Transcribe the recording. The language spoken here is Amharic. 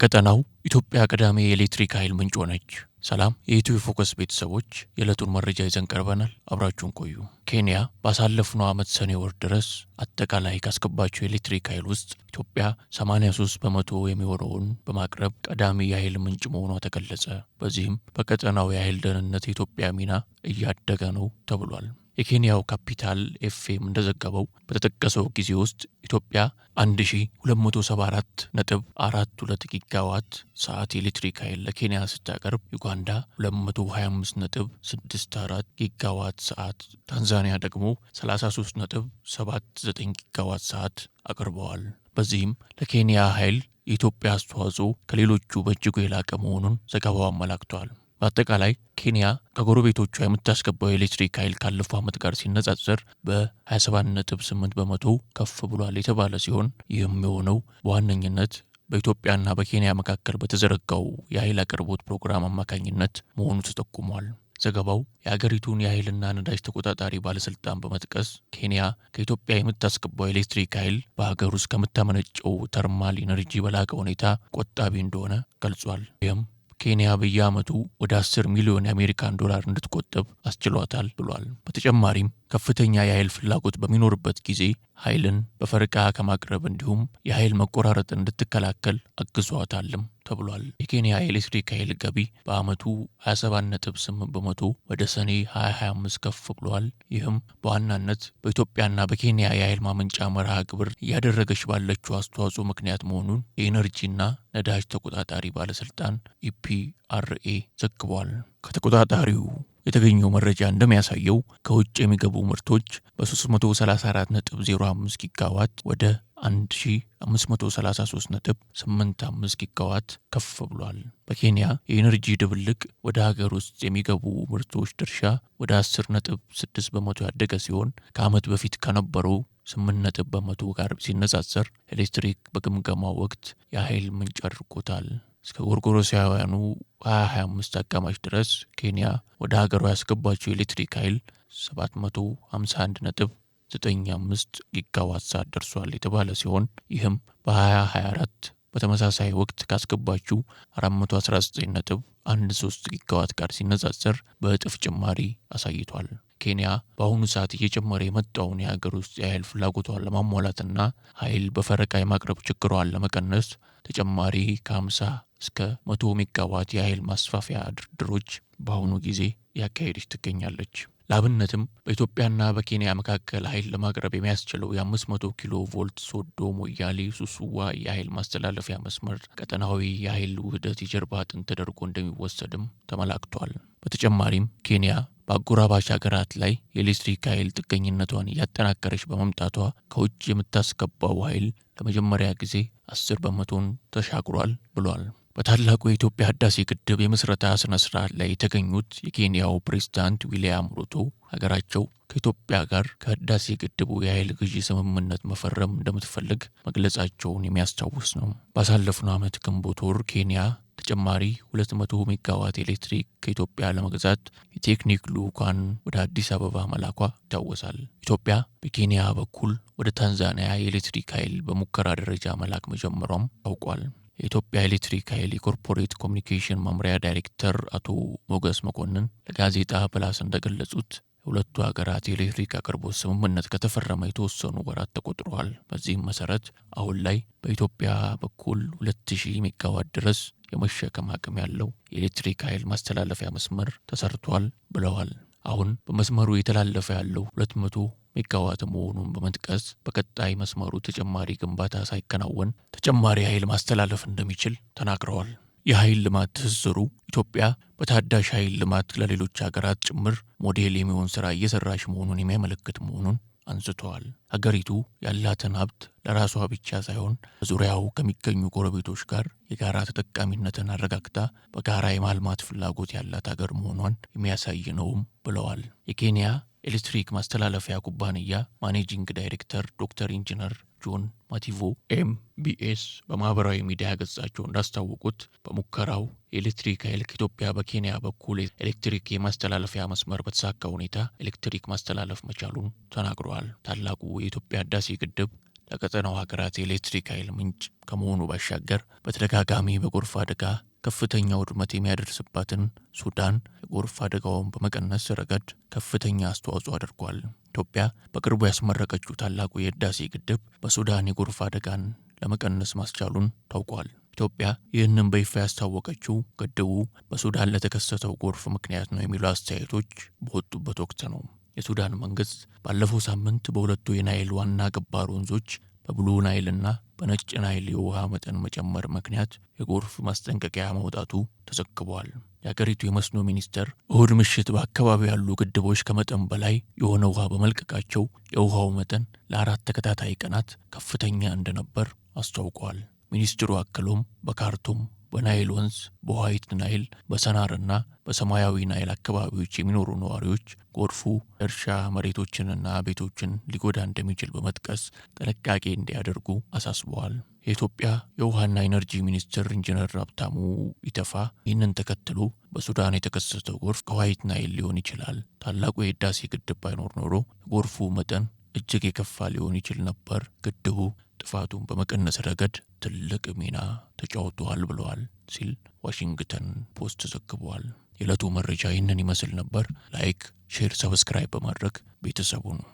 በቀጠናው ኢትዮጵያ ቀዳሚ የኤሌክትሪክ ኃይል ምንጭ ሆነች። ሰላም የኢትዮ ፎከስ ቤተሰቦች የዕለቱን መረጃ ይዘን ቀርበናል። አብራችሁን ቆዩ። ኬንያ ባሳለፍነው ዓመት ሰኔ ወር ድረስ አጠቃላይ ካስገባቸው የኤሌክትሪክ ኃይል ውስጥ ኢትዮጵያ 83% የሚሆነውን በማቅረብ ቀዳሚ የኃይል ምንጭ መሆኗ ተገለጸ። በዚህም በቀጠናው የኃይል ደህንነት የኢትዮጵያ ሚና እያደገ ነው ተብሏል። የኬንያው ካፒታል ኤፍኤም እንደዘገበው በተጠቀሰው ጊዜ ውስጥ ኢትዮጵያ 1274.42 ጊጋዋት ሰዓት የኤሌክትሪክ ኃይል ለኬንያ ስታቀርብ ዩጋንዳ 225.64 ጊጋዋት ሰዓት፣ ታንዛኒያ ደግሞ 33.79 ጊጋዋት ሰዓት አቅርበዋል። በዚህም ለኬንያ ኃይል የኢትዮጵያ አስተዋጽኦ ከሌሎቹ በእጅጉ የላቀ መሆኑን ዘገባው አመላክቷል። በአጠቃላይ ኬንያ ከጎረቤቶቿ የምታስገባው የኤሌክትሪክ ኃይል ካለፈው ዓመት ጋር ሲነጻጸር በ27.8 በመቶ ከፍ ብሏል የተባለ ሲሆን ይህም የሆነው በዋነኝነት በኢትዮጵያና በኬንያ መካከል በተዘረጋው የኃይል አቅርቦት ፕሮግራም አማካኝነት መሆኑ ተጠቁሟል። ዘገባው የአገሪቱን የኃይልና ነዳጅ ተቆጣጣሪ ባለስልጣን በመጥቀስ ኬንያ ከኢትዮጵያ የምታስገባው የኤሌክትሪክ ኃይል በሀገር ውስጥ ከምታመነጨው ተርማል ኢነርጂ በላቀ ሁኔታ ቆጣቢ እንደሆነ ገልጿል። ይህም ኬንያ በየዓመቱ ወደ 10 ሚሊዮን የአሜሪካን ዶላር እንድትቆጥብ አስችሏታል ብሏል። በተጨማሪም ከፍተኛ የኃይል ፍላጎት በሚኖርበት ጊዜ ኃይልን በፈረቃ ከማቅረብ እንዲሁም የኃይል መቆራረጥን እንድትከላከል አግዟታልም ተብሏል። የኬንያ የኤሌክትሪክ ኃይል ገቢ በዓመቱ 27.8 በመቶ ወደ ሰኔ 2025 ከፍ ብሏል። ይህም በዋናነት በኢትዮጵያና በኬንያ የኃይል ማመንጫ መርሃ ግብር እያደረገች ባለችው አስተዋጽኦ ምክንያት መሆኑን የኢነርጂና ነዳጅ ተቆጣጣሪ ባለስልጣን ኢፒአርኤ ዘግቧል። ከተቆጣጣሪው የተገኘው መረጃ እንደሚያሳየው ከውጭ የሚገቡ ምርቶች በ334.05 ጊጋዋት ወደ 1533.85 ጊጋዋት ከፍ ብሏል። በኬንያ የኢነርጂ ድብልቅ ወደ ሀገር ውስጥ የሚገቡ ምርቶች ድርሻ ወደ 10.6 በመቶ ያደገ ሲሆን ከዓመት በፊት ከነበረው 8 በመቶ ጋር ሲነጻጸር ኤሌክትሪክ በግምገማው ወቅት የኃይል ምንጭ አድርጎታል። እስከ ጎርጎሮሳውያኑ 2025 አጋማሽ ድረስ ኬንያ ወደ ሀገሯ ያስገባቸው የኤሌክትሪክ ኃይል 751.95 ጊጋዋት ሰዓት ደርሷል የተባለ ሲሆን ይህም በ2024 በተመሳሳይ ወቅት ካስገባችው 419.13 ጊጋዋት ጋር ሲነጻጸር በእጥፍ ጭማሪ አሳይቷል። ኬንያ በአሁኑ ሰዓት እየጨመረ የመጣውን የሀገር ውስጥ የኃይል ፍላጎቷን ለማሟላትና ኃይል በፈረቃ የማቅረብ ችግሯን ለመቀነስ ተጨማሪ ከ50 እስከ 100 ሜጋዋት የኃይል ማስፋፊያ ድርድሮች በአሁኑ ጊዜ ያካሄደች ትገኛለች። ለአብነትም በኢትዮጵያና በኬንያ መካከል ኃይል ለማቅረብ የሚያስችለው የ500 ኪሎ ቮልት ሶዶ ሞያሌ ሱሱዋ የኃይል ማስተላለፊያ መስመር ቀጠናዊ የኃይል ውህደት የጀርባ አጥንት ተደርጎ እንደሚወሰድም ተመላክቷል። በተጨማሪም ኬንያ በአጎራባች ሀገራት ላይ የኤሌክትሪክ ኃይል ጥገኝነቷን እያጠናከረች በመምጣቷ ከውጭ የምታስገባው ኃይል ለመጀመሪያ ጊዜ 10 በመቶን ተሻግሯል ብሏል። በታላቁ የኢትዮጵያ ህዳሴ ግድብ የምስረታ ስነ ስርዓት ላይ የተገኙት የኬንያው ፕሬዝዳንት ዊሊያም ሩቶ ሀገራቸው ከኢትዮጵያ ጋር ከህዳሴ ግድቡ የኃይል ግዢ ስምምነት መፈረም እንደምትፈልግ መግለጻቸውን የሚያስታውስ ነው። ባሳለፍነው ዓመት ግንቦት ወር ኬንያ ተጨማሪ 200 ሜጋዋት ኤሌክትሪክ ከኢትዮጵያ ለመግዛት የቴክኒክ ልዑካን ወደ አዲስ አበባ መላኳ ይታወሳል። ኢትዮጵያ በኬንያ በኩል ወደ ታንዛኒያ የኤሌክትሪክ ኃይል በሙከራ ደረጃ መላክ መጀመሯም ታውቋል። የኢትዮጵያ ኤሌክትሪክ ኃይል የኮርፖሬት ኮሚኒኬሽን መምሪያ ዳይሬክተር አቶ ሞገስ መኮንን ለጋዜጣ ፕላስ እንደገለጹት የሁለቱ ሀገራት የኤሌክትሪክ አቅርቦት ስምምነት ከተፈረመ የተወሰኑ ወራት ተቆጥረዋል። በዚህም መሰረት አሁን ላይ በኢትዮጵያ በኩል 2000 ሜጋዋት ድረስ የመሸከም አቅም ያለው የኤሌክትሪክ ኃይል ማስተላለፊያ መስመር ተሰርቷል ብለዋል። አሁን በመስመሩ የተላለፈ ያለው 200 ሜጋዋት መሆኑን በመጥቀስ በቀጣይ መስመሩ ተጨማሪ ግንባታ ሳይከናወን ተጨማሪ ኃይል ማስተላለፍ እንደሚችል ተናግረዋል። የኃይል ልማት ትስስሩ ኢትዮጵያ በታዳሽ ኃይል ልማት ለሌሎች ሀገራት ጭምር ሞዴል የሚሆን ስራ እየሰራች መሆኑን የሚያመለክት መሆኑን አንስተዋል። ሀገሪቱ ያላትን ሀብት ለራሷ ብቻ ሳይሆን በዙሪያው ከሚገኙ ጎረቤቶች ጋር የጋራ ተጠቃሚነትን አረጋግጣ በጋራ የማልማት ፍላጎት ያላት ሀገር መሆኗን የሚያሳይ ነውም ብለዋል። የኬንያ ኤሌክትሪክ ማስተላለፊያ ኩባንያ ማኔጂንግ ዳይሬክተር ዶክተር ኢንጂነር ጆን ማቲቮ ኤምቢኤስ በማህበራዊ ሚዲያ ገጻቸው እንዳስታወቁት በሙከራው የኤሌክትሪክ ኃይል ከኢትዮጵያ በኬንያ በኩል ኤሌክትሪክ የማስተላለፊያ መስመር በተሳካ ሁኔታ ኤሌክትሪክ ማስተላለፍ መቻሉን ተናግረዋል። ታላቁ የኢትዮጵያ ህዳሴ ግድብ ለቀጠናው ሀገራት የኤሌክትሪክ ኃይል ምንጭ ከመሆኑ ባሻገር በተደጋጋሚ በጎርፍ አደጋ ከፍተኛ ውድመት የሚያደርስባትን ሱዳን የጎርፍ አደጋውን በመቀነስ ረገድ ከፍተኛ አስተዋጽኦ አድርጓል። ኢትዮጵያ በቅርቡ ያስመረቀችው ታላቁ የህዳሴ ግድብ በሱዳን የጎርፍ አደጋን ለመቀነስ ማስቻሉን ታውቋል። ኢትዮጵያ ይህንን በይፋ ያስታወቀችው ግድቡ በሱዳን ለተከሰተው ጎርፍ ምክንያት ነው የሚሉ አስተያየቶች በወጡበት ወቅት ነው። የሱዳን መንግስት ባለፈው ሳምንት በሁለቱ የናይል ዋና ገባር ወንዞች በብሉ ናይልና በነጭ ናይል የውሃ መጠን መጨመር ምክንያት የጎርፍ ማስጠንቀቂያ መውጣቱ ተዘግቧል። የአገሪቱ የመስኖ ሚኒስቴር እሁድ ምሽት በአካባቢው ያሉ ግድቦች ከመጠን በላይ የሆነ ውሃ በመልቀቃቸው የውሃው መጠን ለ4 ተከታታይ ቀናት ከፍተኛ እንደነበር አስታውቋል። ሚኒስትሩ አክሎም በካርቱም፣ በናይል ወንዝ፣ በዋይት ናይል፣ በሰናርና በሰማያዊ ናይል አካባቢዎች የሚኖሩ ነዋሪዎች ጎርፉ እርሻ መሬቶችንና ቤቶችን ሊጎዳ እንደሚችል በመጥቀስ ጥንቃቄ እንዲያደርጉ አሳስበዋል። የኢትዮጵያ የውሃና ኢነርጂ ሚኒስትር ኢንጂነር ሀብታሙ ኢተፋ ይህንን ተከትሎ በሱዳን የተከሰተው ጎርፍ ከዋይት ናይል ሊሆን ይችላል፣ ታላቁ የህዳሴ ግድብ ባይኖር ኖሮ የጎርፉ መጠን እጅግ የከፋ ሊሆን ይችል ነበር፣ ግድቡ ጥፋቱን በመቀነስ ረገድ ትልቅ ሚና ተጫውቷል ብለዋል ሲል ዋሽንግተን ፖስት ዘግቧል። የዕለቱ መረጃ ይህንን ይመስል ነበር። ላይክ፣ ሼር፣ ሰብስክራይብ በማድረግ ቤተሰቡ ነው።